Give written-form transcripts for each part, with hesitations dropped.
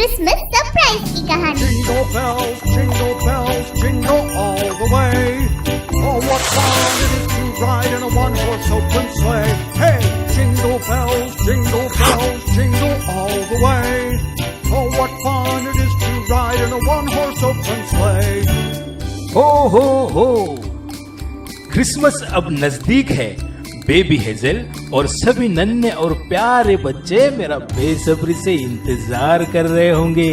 Christmas surprise की कहानी। Jingle bells, jingle all the way. Oh, what fun it is to ride in a one-horse open sleigh. Hey, jingle bells, jingle all the way. Oh, what fun it is to ride in a one-horse open sleigh. हो Christmas अब नजदीक है। Baby hazel और सभी नन्हे और प्यारे बच्चे मेरा बेसब्री से इंतजार कर रहे होंगे।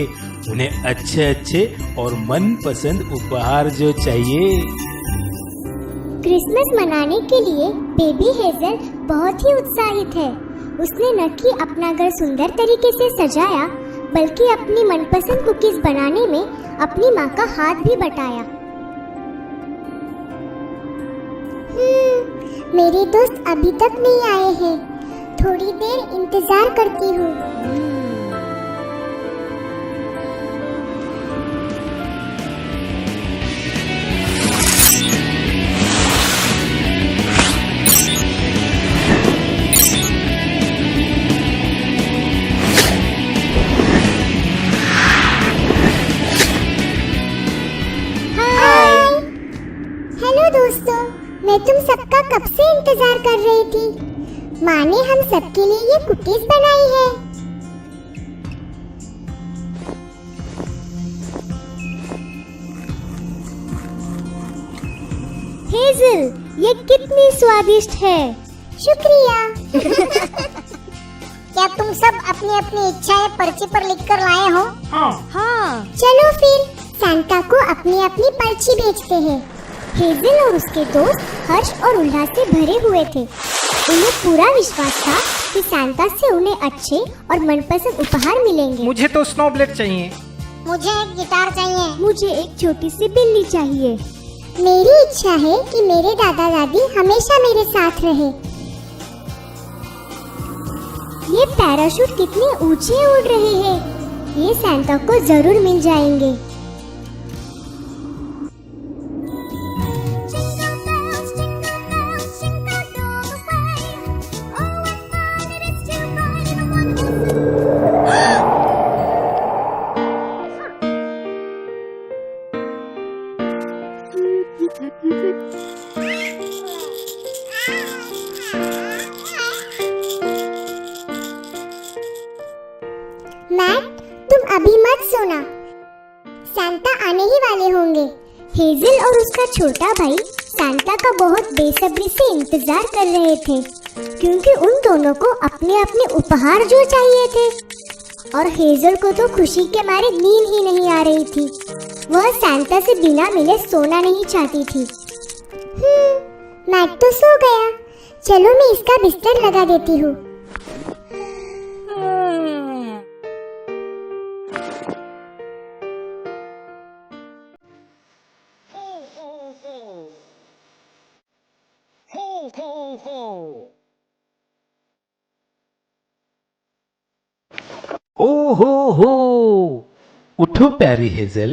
उन्हें अच्छे अच्छे और मनपसंद उपहार जो चाहिए। क्रिसमस मनाने के लिए बेबी हेजल बहुत ही उत्साहित है। उसने न कि अपना घर सुंदर तरीके से सजाया, बल्कि अपनी मनपसंद कुकीज बनाने में अपनी माँ का हाथ भी बटाया। मेरे दोस्त अभी तक नहीं आए हैं। थोड़ी देर इंतजार करती हूँ। हाय, हेलो दोस्तों, मैं तुम सबका कब से इंतजार कर रही थी। माँ ने हम सबके लिए ये कुकीज बनाई है। हेजल, ये कितनी स्वादिष्ट है। शुक्रिया। क्या तुम सब अपनी अपनी इच्छाएं पर्ची पर लिखकर लाए हो? हाँ। चलो फिर सांता को अपनी अपनी पर्ची भेजते हैं। हेजल और उसके दोस्त हर्ष और उल्लास से भरे हुए थे। उन्हें पूरा विश्वास था कि सांता से उन्हें अच्छे और मनपसंद उपहार मिलेंगे। मुझे तो स्नोब्लेड चाहिए। मुझे एक गिटार चाहिए। मुझे एक छोटी सी बिल्ली चाहिए। मेरी इच्छा है कि मेरे दादा दादी हमेशा मेरे साथ रहे। ये पैराशूट कितने ऊंचे उड़ रहे हैं। ये सांता को जरूर मिल जाएंगे। मैट, तुम अभी मत सोना। सांता आने ही वाले होंगे। हेजल और उसका छोटा भाई सांता का बहुत बेसब्री से इंतजार कर रहे थे, क्योंकि उन दोनों को अपने अपने उपहार जो चाहिए थे। और हेजल को तो खुशी के मारे नींद ही नहीं आ रही थी। वह सांता से बिना मिले सोना नहीं चाहती थी। मैट तो सो गया। चलो मैं इसका बिस्तर लगा देती हूँ। हो उठो प्यारी हेजल।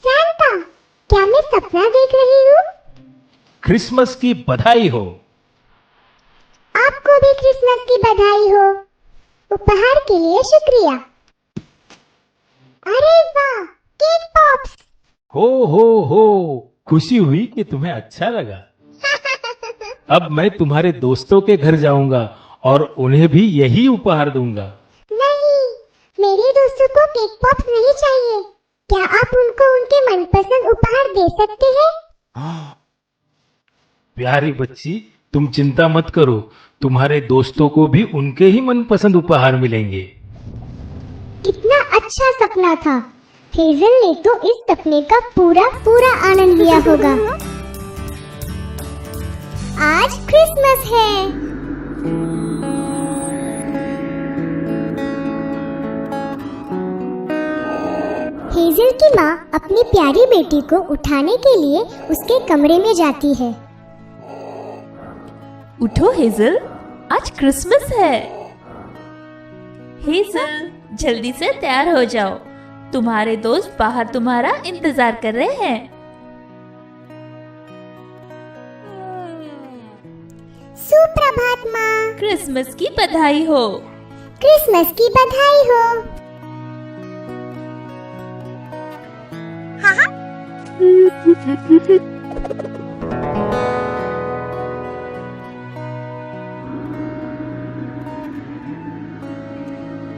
सांता, क्या मैं सपना देख रही हूँ? क्रिसमस की बधाई हो। आपको भी क्रिसमस की बधाई हो। उपहार के लिए शुक्रिया। अरे वाह, केक पॉप्स। हो खुशी हुई कि तुम्हें अच्छा लगा। अब मैं तुम्हारे दोस्तों के घर जाऊंगा और उन्हें भी यही उपहार दूंगा। नहीं, मेरे दोस्तों को केक पॉप्स नहीं चाहिए। क्या आप उनको उनके मनपसंद उपहार दे सकते हैं? प्यारी बच्ची, तुम चिंता मत करो। तुम्हारे दोस्तों को भी उनके ही मनपसंद उपहार मिलेंगे। कितना अच्छा सपना था। हेजल ने तो इस सपने का पूरा आनंद लिया होगा। आज क्रिसमस है। हेजल की माँ अपनी प्यारी बेटी को उठाने के लिए उसके कमरे में जाती है। उठो हेजल, आज क्रिसमस है। हेजल, जल्दी से तैयार हो जाओ। तुम्हारे दोस्त बाहर तुम्हारा इंतजार कर रहे हैं। सुप्रभात माँ। क्रिसमस की बधाई हो। क्रिसमस की बधाई हो।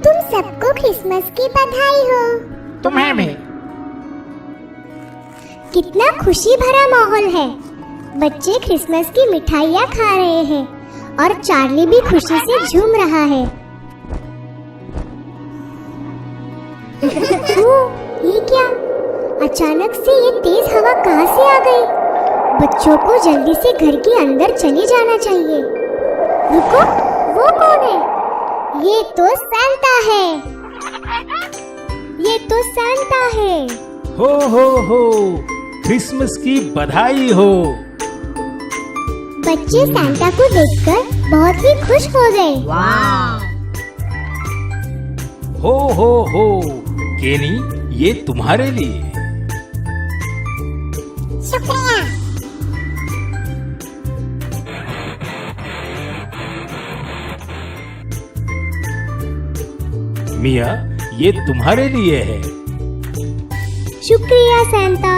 तुम सबको क्रिसमस की बधाई हो। तुम्हें भी। कितना खुशी भरा माहौल है। बच्चे क्रिसमस की मिठाइयाँ खा रहे हैं और चार्ली भी खुशी से झूम रहा है। ये क्या? अचानक से ये तेज हवा कहाँ से आ गई? बच्चों को जल्दी से घर के अंदर चले जाना चाहिए। रुको, वो कौन है? ये तो सांता है। ये तो सांता है। हो क्रिसमस की बधाई हो। बच्चे सांता को देखकर बहुत ही खुश हो गए। हो केनी, ये तुम्हारे लिए। शुक्रिया। मिया, ये तुम्हारे लिए है। शुक्रिया सांता।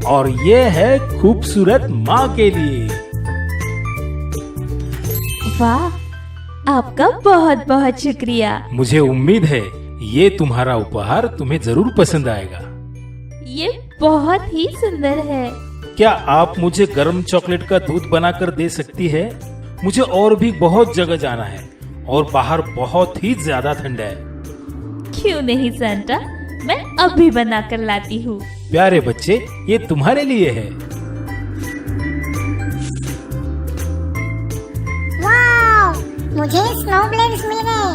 और ये है खूबसूरत माँ के लिए। वाह, आपका बहुत बहुत शुक्रिया। मुझे उम्मीद है ये तुम्हारा उपहार तुम्हें जरूर पसंद आएगा। ये बहुत ही सुंदर है। क्या आप मुझे गर्म चॉकलेट का दूध बनाकर दे सकती है? मुझे और भी बहुत जगह जाना है और बाहर बहुत ही ज्यादा ठंड है। क्यों नहीं सांता, मैं अभी बना कर लाती हूँ। प्यारे बच्चे, ये तुम्हारे लिए है। वाव, मुझे स्नोब्लेड्स मिल गए।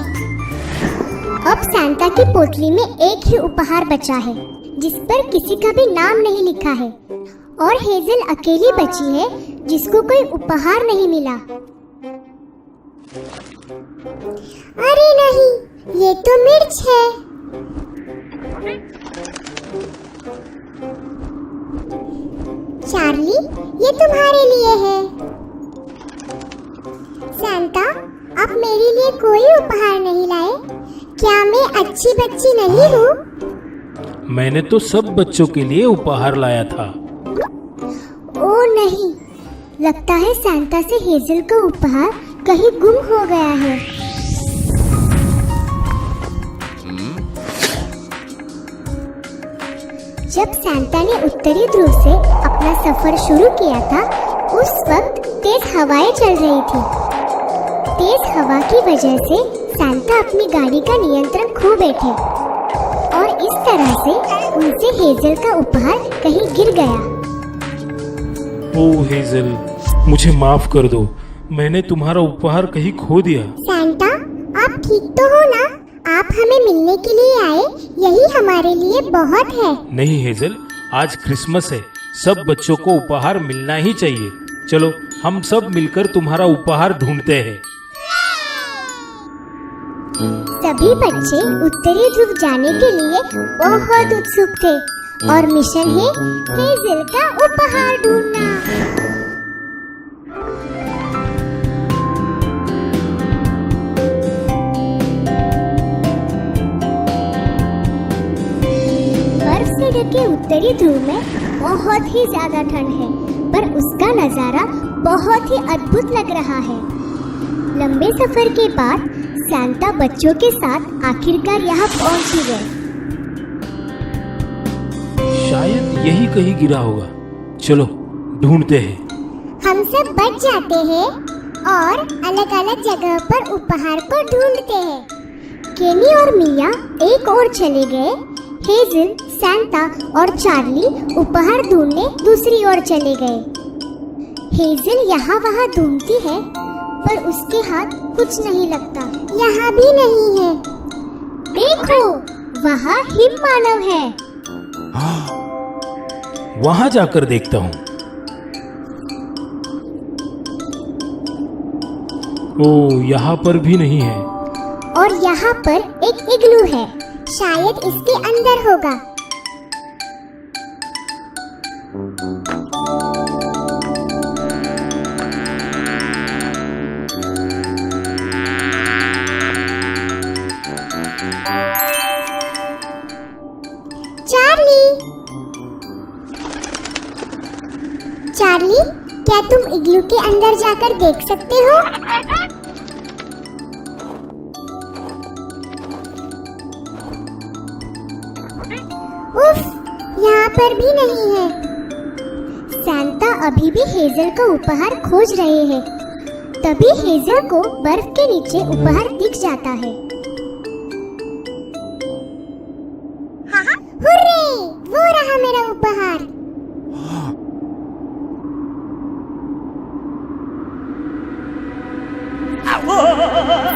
अब सांता की पोटली में एक ही उपहार बचा है जिस पर किसी का भी नाम नहीं लिखा है और हेजल अकेली बची है जिसको कोई उपहार नहीं मिला। अरे नहीं, ये तो मिर्च है। चार्ली, ये तुम्हारे लिए है। सांता, आप मेरे लिए कोई उपहार नहीं लाए? क्या मैं अच्छी बच्ची नहीं हूँ? मैंने तो सब बच्चों के लिए उपहार लाया था। ओ नहीं, लगता है सांता से हेजल का उपहार कहीं गुम हो गया है। जब सांता ने उत्तरी ध्रुव से अपना सफर शुरू किया था, उस वक्त तेज हवाएं चल रही थी। तेज हवा की वजह से सांता अपनी गाड़ी का नियंत्रण खो बैठे और इस तरह से उनसे हेजल का उपहार कहीं गिर गया। ओ हेजल, मुझे माफ कर दो। मैंने तुम्हारा उपहार कहीं खो दिया। सांता, आप ठीक तो हो ना? आप हमें मिलने के लिए आए, यही हमारे लिए बहुत है। नहीं हेजल, आज क्रिसमस है, सब बच्चों को उपहार मिलना ही चाहिए। चलो हम सब मिलकर तुम्हारा उपहार ढूंढते हैं। सभी बच्चे उत्तरी ध्रुव जाने के लिए बहुत उत्सुक थे और मिशन है हेजल का उपहार ढूंढना। बर्फ से ढके उत्तरी ध्रुव में बहुत ही ज्यादा ठंड है, पर उसका नजारा बहुत ही अद्भुत लग रहा है। लंबे सफर के बाद सांता बच्चों के साथ आखिरकार यहाँ पहुँच ही गए। शायद यही कहीं गिरा होगा। चलो ढूंढते हैं। हम सब बच जाते हैं और अलग अलग जगह पर उपहार को ढूंढते हैं। केनी और मिया एक ओर चले गए। हेजल, सांता और चार्ली उपहार ढूंढने दूसरी ओर चले गए। हेजल यहाँ वहाँ ढूंढती है पर उसके हाथ कुछ नहीं लगता। यहाँ भी नहीं है। देखो, वहाँ हिम मानव है। वहां जाकर देखता हूँ। ओ, यहाँ पर भी नहीं है। और यहाँ पर एक इग्लू है, शायद इसके अंदर होगा। चार्ली, क्या तुम इग्लू के अंदर जाकर देख सकते हो? उफ, यहाँ पर भी नहीं है। सैंटा अभी भी हेजल का उपहार खोज रहे हैं। तभी हेजल को बर्फ के नीचे उपहार दिख जाता है। हुर्रे! वो रहा मेरा उपहार।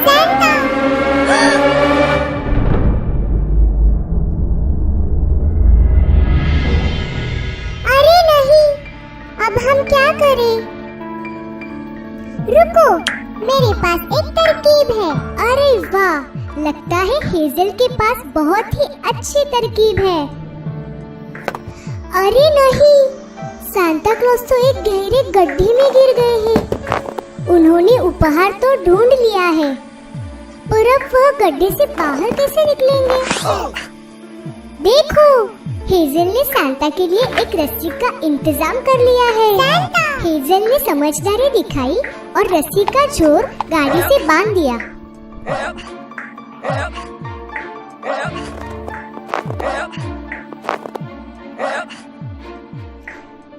सैंटा! अरे नहीं, अब हम क्या करें? रुको, मेरे पास एक तरकीब है। अरे वाह, लगता है हेजल के पास बहुत ही अच्छी तरकीब है। अरे नहीं, सांता क्लॉज तो एक गहरे गड्ढे में गिर गए हैं। उन्होंने उपहार तो ढूंढ लिया है, पर अब वह गड्ढे से बाहर कैसे निकलेंगे? देखो, हेजल ने सांता के लिए एक रस्सी का इंतजाम कर लिया है। हेजल ने समझदारी दिखाई और रस्सी का छोर गाड़ी से बांध दिया।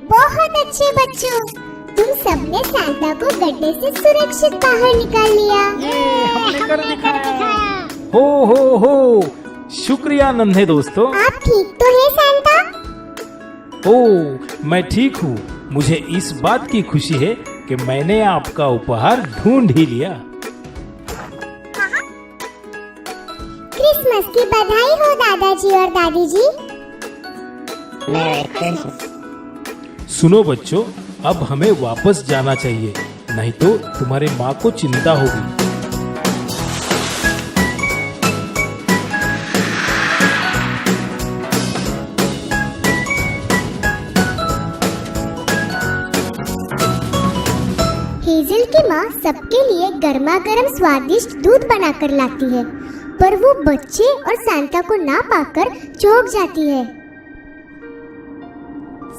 बहुत अच्छे बच्चों, तुम सबने सांता को गड्ढे से सुरक्षित बाहर निकाल लिया। हमने कर दिखाया। हो, शुक्रिया नन्हे दोस्तों। आप ठीक तो है सांता? मैं ठीक हूँ। मुझे इस बात की खुशी है कि मैंने आपका उपहार ढूंढ ही लिया। क्रिसमस की बधाई हो दादाजी और दादी जी। सुनो बच्चों, अब हमें वापस जाना चाहिए, नहीं तो तुम्हारे माँ को चिंता होगी। हेजल की माँ सबके लिए गर्मा गर्म स्वादिष्ट दूध बनाकर लाती है, पर वो बच्चे और सांता को ना पाकर चौंक जाती है।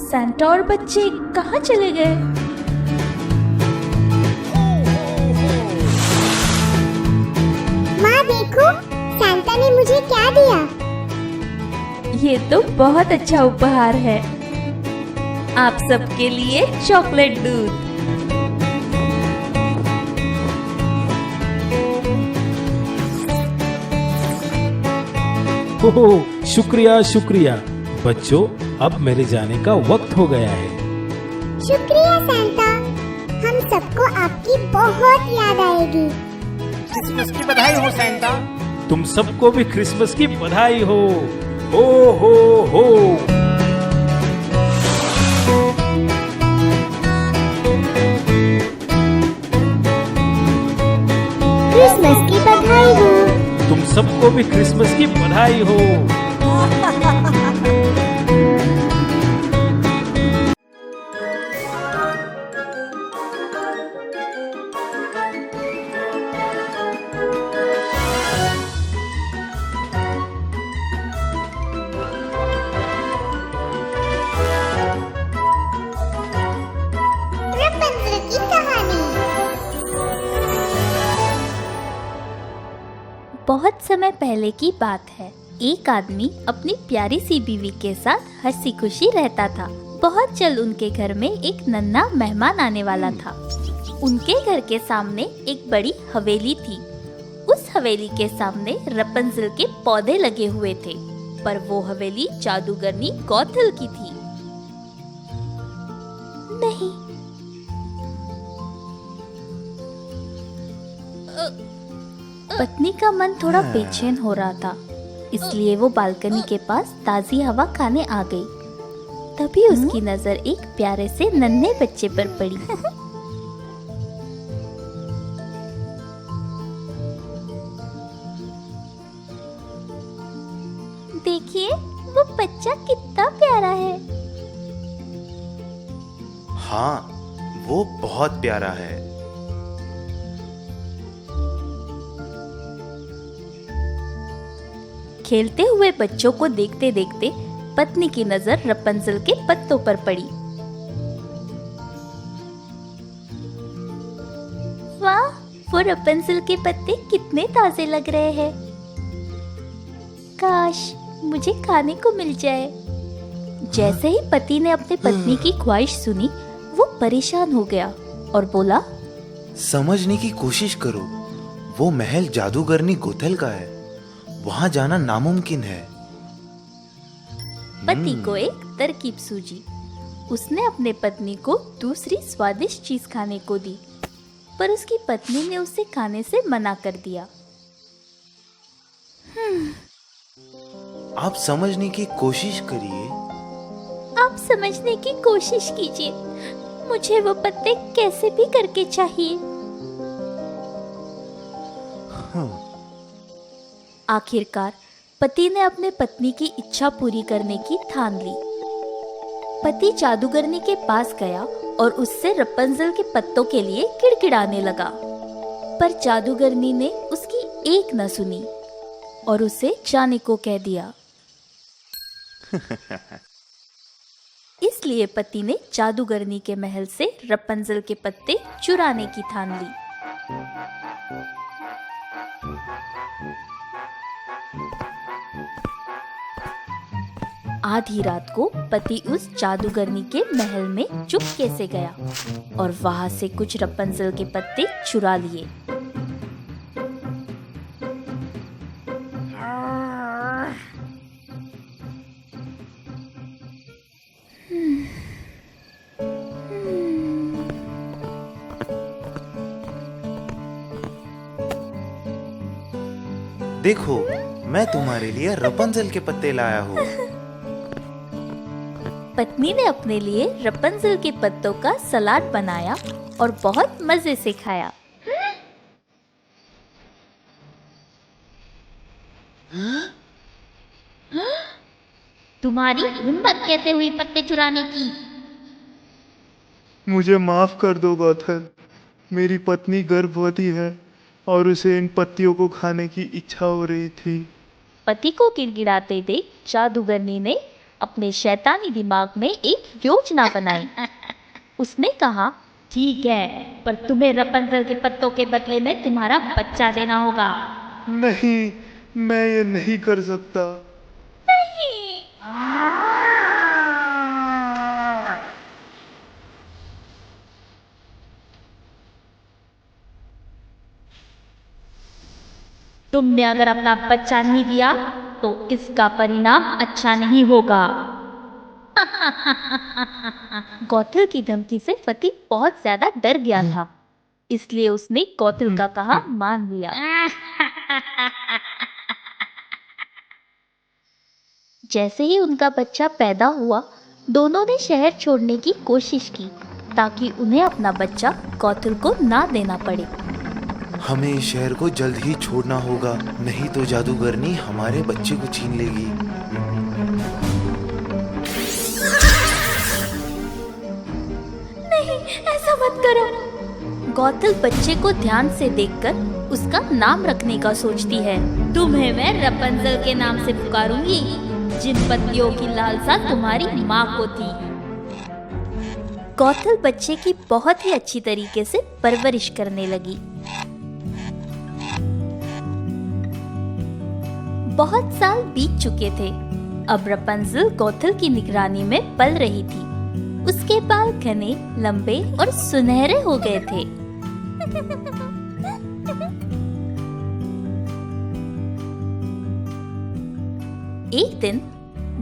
सैंटा और बच्चे कहाँ चले गए? माँ देखो, सांता ने मुझे क्या दिया? ये तो बहुत अच्छा उपहार है। आप सबके लिए चॉकलेट दूध। शुक्रिया बच्चों, अब मेरे जाने का वक्त हो गया है। शुक्रिया सांता, हम सबको आपकी बहुत याद आएगी। क्रिसमस की बधाई हो सैंटा। तुम सबको भी क्रिसमस की बधाई हो। हो। क्रिसमस की बधाई हो। तुम सबको भी क्रिसमस की बधाई हो। रपुंज़ल की कहानी। बहुत समय पहले की बात है। एक आदमी अपनी प्यारी सी बीवी के साथ हंसी खुशी रहता था। बहुत जल्द उनके घर में एक नन्हा मेहमान आने वाला था। उनके घर के सामने एक बड़ी हवेली थी। उस हवेली के सामने रपुंज़ल के पौधे लगे हुए थे, पर वो हवेली जादूगरनी गॉथल की थी। नहीं, पत्नी का मन थोड़ा बेचैन हो रहा था, इसलिए वो बालकनी के पास ताजी हवा खाने आ गई। तभी उसकी नजर एक प्यारे से नन्हे बच्चे पर पड़ी। देखिए, वो बच्चा कितना प्यारा है। हाँ, वो बहुत प्यारा है। खेलते हुए बच्चों को देखते देखते पत्नी की नजर रपुंज़ल के पत्तों पर पड़ी। वो रपंजल के पत्ते कितने ताजे लग रहे हैं। काश मुझे खाने को मिल जाए। जैसे ही पति ने अपने पत्नी की ख्वाहिश सुनी, वो परेशान हो गया और बोला, समझने की कोशिश करो, वो महल जादूगरनी गोथल का है, वहां जाना नामुमकिन है। पति को एक तरकीब सूझी। उसने अपने पत्नी को दूसरी स्वादिष्ट चीज खाने को दी, पर उसकी पत्नी ने उसे खाने से मना कर दिया। आप समझने की कोशिश करिए। आप समझने की कोशिश कीजिए, मुझे वो पत्ते कैसे भी करके चाहिए। आखिरकार पति ने अपने पत्नी की इच्छा पूरी करने की ठान ली। पति जादूगरनी के पास गया और उससे रपंजल के पत्तों के लिए किड़किड़ाने लगा, पर जादूगरनी ने उसकी एक न सुनी और उसे जाने को कह दिया। इसलिए पति ने जादूगरनी के महल से रपंजल के पत्ते चुराने की ठान ली। आधी रात को पति उस जादूगरनी के महल में चुपके से गया और वहां से कुछ रपंजल के पत्ते चुरा लिए। देखो, मैं तुम्हारे लिए रपंजल के पत्ते लाया हूँ। पत्नी ने अपने लिए रपंजल के पत्तों का सलाद बनाया और बहुत मजे से खाया। तुम्हारी हिम्मत कैसे हुई पत्ते चुराने की? मुझे माफ कर दो गोथल, मेरी पत्नी गर्भवती है और उसे इन पत्तियों को खाने की इच्छा हो रही थी। पति को गिड़गिड़ाते देख जादूगरनी ने अपने शैतानी दिमाग में एक योजना बनाई। उसने कहा, ठीक है, पर तुम्हें रपंजल के पत्तों के बदले में तुम्हारा बच्चा देना होगा। नहीं, मैं ये नहीं कर सकता। तुमने अगर अपना बच्चा नहीं दिया तो इसका परिणाम अच्छा नहीं होगा। गौथल की धमकी से पति बहुत ज्यादा डर गया था, इसलिए उसने गौथल का कहा मान लिया। जैसे ही उनका बच्चा पैदा हुआ, दोनों ने शहर छोड़ने की कोशिश की ताकि उन्हें अपना बच्चा गौथल को ना देना पड़े। हमें इस शहर को जल्द ही छोड़ना होगा, नहीं तो जादूगरनी हमारे बच्चे को छीन लेगी। नहीं, ऐसा मत करो। गौथल बच्चे को ध्यान से देखकर उसका नाम रखने का सोचती है। तुम्हें मैं रपंजल के नाम से पुकारूंगी, जिन पत्तियों की लालसा तुम्हारी माँ को थी। गौथल बच्चे की बहुत ही अच्छी तरीके से परवरिश करने लगी। बहुत साल बीत चुके थे। अब रपंजल गौथल की निगरानी में पल रही थी। उसके बाल घने, लंबे और सुनहरे हो गए थे। एक दिन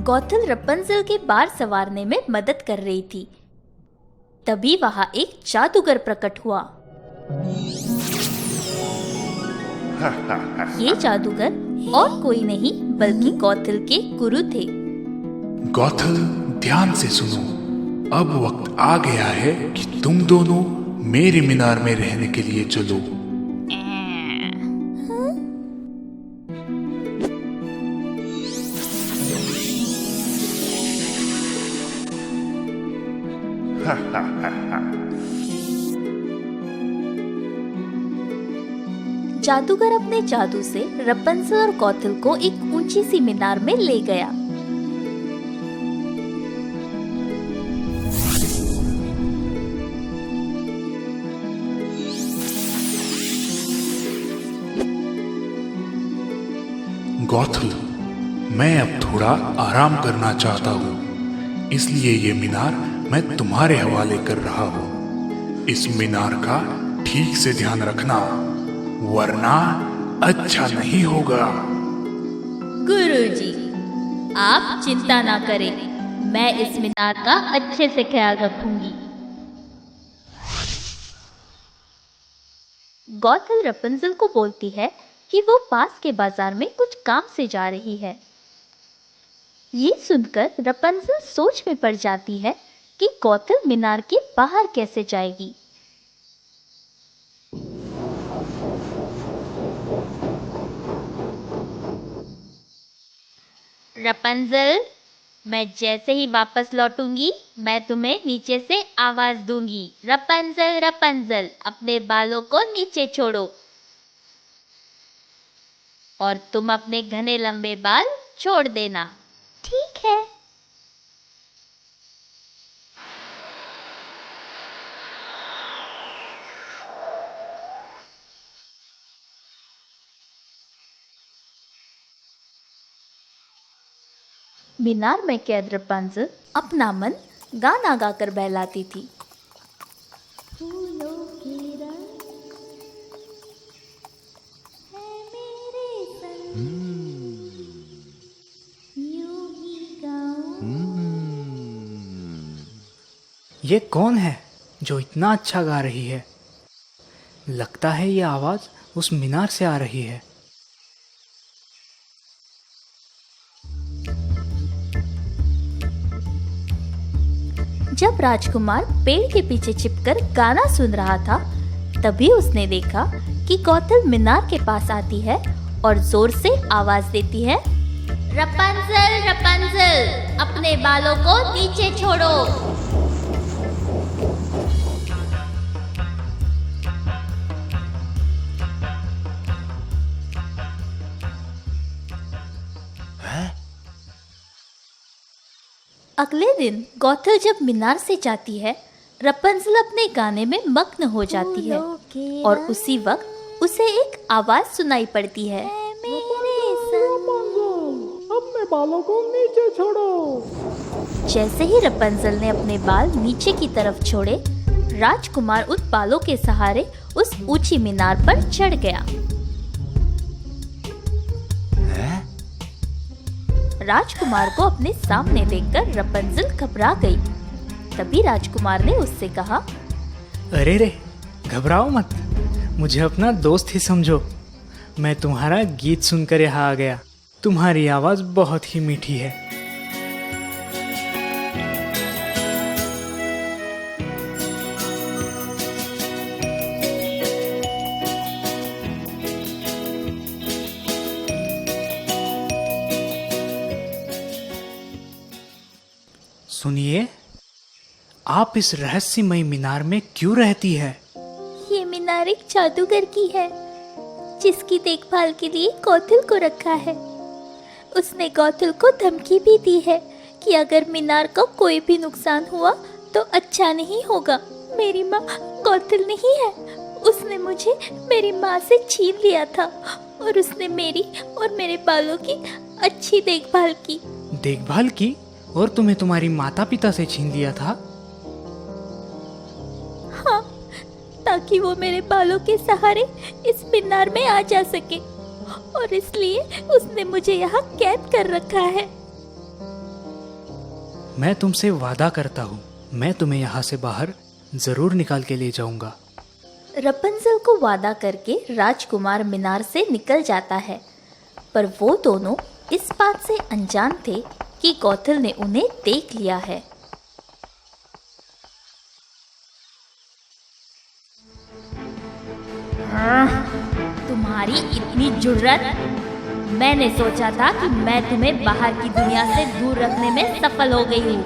गौथल रपंजल के बार संवारने में मदद कर रही थी। तभी वहां एक जादूगर प्रकट हुआ। ये जादूगर और कोई नहीं बल्कि गौथल के गुरु थे। गौथल, ध्यान से सुनो। अब वक्त आ गया है कि तुम दोनों मेरे मीनार में रहने के लिए चलो। जादूगर अपने जादू से रपंजल और गौथल को एक ऊंची सी मीनार में ले गया। गौथल, मैं अब थोड़ा आराम करना चाहता हूँ, इसलिए ये मीनार मैं तुम्हारे हवाले कर रहा हूँ। इस मीनार का ठीक से ध्यान रखना, वरना अच्छा नहीं होगा। गुरुजी, आप चिंता ना करें, मैं इस मीनार का अच्छे से ख्याल रखूंगी। गौथल रपुंज़ल को बोलती है कि वो पास के बाजार में कुछ काम से जा रही है। ये सुनकर रपुंज़ल सोच में पड़ जाती है कि गौथल मीनार के बाहर कैसे जाएगी। रपुंज़ल, मैं जैसे ही वापस लौटूंगी मैं तुम्हें नीचे से आवाज दूंगी। रपुंज़ल, रपुंज़ल, अपने बालों को नीचे छोड़ो। और तुम अपने घने लंबे बाल छोड़ देना। ठीक है। मीनार में कैद रपुंज़ल अपना मन गाना गाकर बहलाती थी। फूलों के रंग है मेरे संग, यूं ही गाऊं। ये कौन है जो इतना अच्छा गा रही है? लगता है ये आवाज उस मीनार से आ रही है। जब राजकुमार पेड़ के पीछे छिपकर गाना सुन रहा था, तभी उसने देखा कि गौथल मीनार के पास आती है और जोर से आवाज देती है, रपुंज़ल, रपुंज़ल, अपने बालों को नीचे छोड़ो। अगले दिन गौथल जब मीनार से जाती है, रपुंज़ल अपने गाने में मग्न हो जाती है और उसी वक्त उसे एक आवाज सुनाई पड़ती है, अपने बालों को नीचे छोड़ो। जैसे ही रपुंज़ल ने अपने बाल नीचे की तरफ छोड़े, राजकुमार उन बालों के सहारे उस ऊंची मीनार पर चढ़ गया। राजकुमार को अपने सामने देखकर रपुंज़ल घबरा गई। तभी राजकुमार ने उससे कहा, अरे रे, घबराओ मत, मुझे अपना दोस्त ही समझो। मैं तुम्हारा गीत सुनकर यहाँ आ गया। तुम्हारी आवाज बहुत ही मीठी है। सुनिए, आप इस रहस्यमय मीनार में क्यों रहती है? ये मीनार एक जादूगर की है, जिसकी देखभाल के लिए गौथल को रखा है। उसने गौथल को धमकी भी दी है कि अगर मीनार को कोई भी नुकसान हुआ तो अच्छा नहीं होगा। मेरी माँ गौथल नहीं है, उसने मुझे मेरी माँ से छीन लिया था और उसने मेरी और मेरे बालों की अच्छी देखभाल की। देखभाल की? और तुम्हें तुम्हारी माता पिता से छीन लिया था? हाँ, ताकि वो मेरे बालों के सहारे इस मीनार में आ जा सके, और इसलिए उसने मुझे यहाँ कैद कर रखा है। मैं तुमसे वादा करता हूँ, मैं तुम्हें यहाँ से बाहर जरूर निकाल के ले जाऊंगा। रपुंज़ल को वादा करके राजकुमार मीनार से निकल जाता है, पर वो दोनों इस बात से अनजान थे कि गौथल ने उन्हें देख लिया है। तुम्हारी इतनी जुर्रत! मैंने सोचा था कि मैं तुम्हें बाहर की दुनिया से दूर रखने में सफल हो गई हूँ,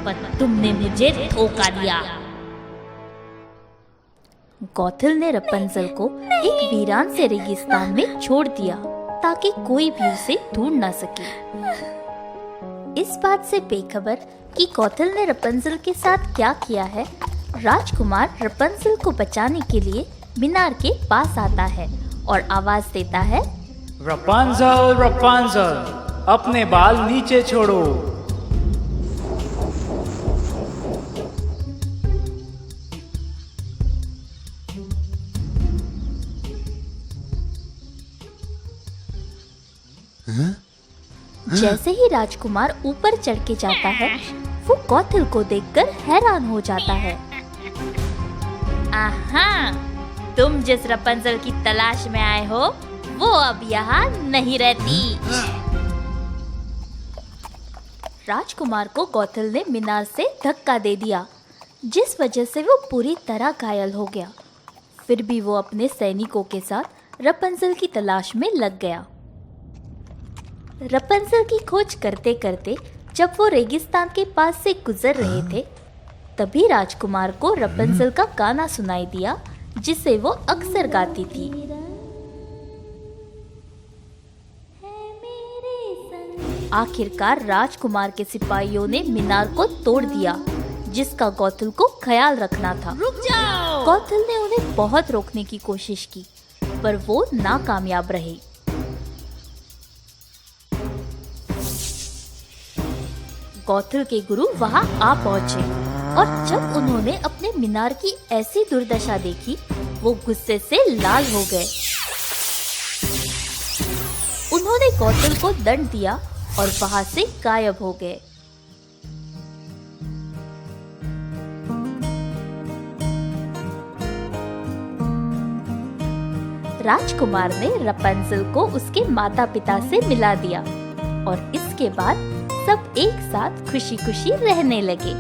पर तुमने मुझे धोखा दिया। गौथल ने रपुंज़ल को एक वीरान से रेगिस्तान में छोड़ दिया ताकि कोई भी उसे ढूंढ ना सके। इस बात से बेखबर कि गौथल ने रपुंज़ल के साथ क्या किया है, राजकुमार रपुंज़ल को बचाने के लिए मीनार के पास आता है और आवाज देता है, रपुंज़ल, रपुंज़ल, अपने बाल नीचे छोड़ो। जैसे ही राजकुमार ऊपर चढ़ के जाता है, वो गौथल को देखकर हैरान हो जाता है। आहा, तुम जिस रपुंज़ल की तलाश में आए हो, वो अब यहाँ नहीं रहती। राजकुमार को गौथल ने मीनार से धक्का दे दिया, जिस वजह से वो पूरी तरह घायल हो गया। फिर भी वो अपने सैनिकों के साथ रपुंज़ल की तलाश में लग गया। रपुंज़ल की खोज करते करते जब वो रेगिस्तान के पास से गुजर रहे थे, तभी राजकुमार को रपुंज़ल का गाना सुनाई दिया, जिसे वो अक्सर गाती थी। आखिरकार राजकुमार के सिपाहियों ने मीनार को तोड़ दिया, जिसका गौथल को ख्याल रखना था। रुक जाओ! गौथल ने उन्हें बहुत रोकने की कोशिश की, पर वो नाकामयाब रहे। गौथल के गुरु वहां आ पहुंचे और जब उन्होंने अपने मीनार की ऐसी दुर्दशा देखी, वो गुस्से से लाल हो गए। उन्होंने गौथल को दंड दिया और वहां से गायब हो गए। राजकुमार ने रपुंज़ल को उसके माता पिता से मिला दिया और इसके बाद सब एक साथ खुशी खुशी रहने लगे।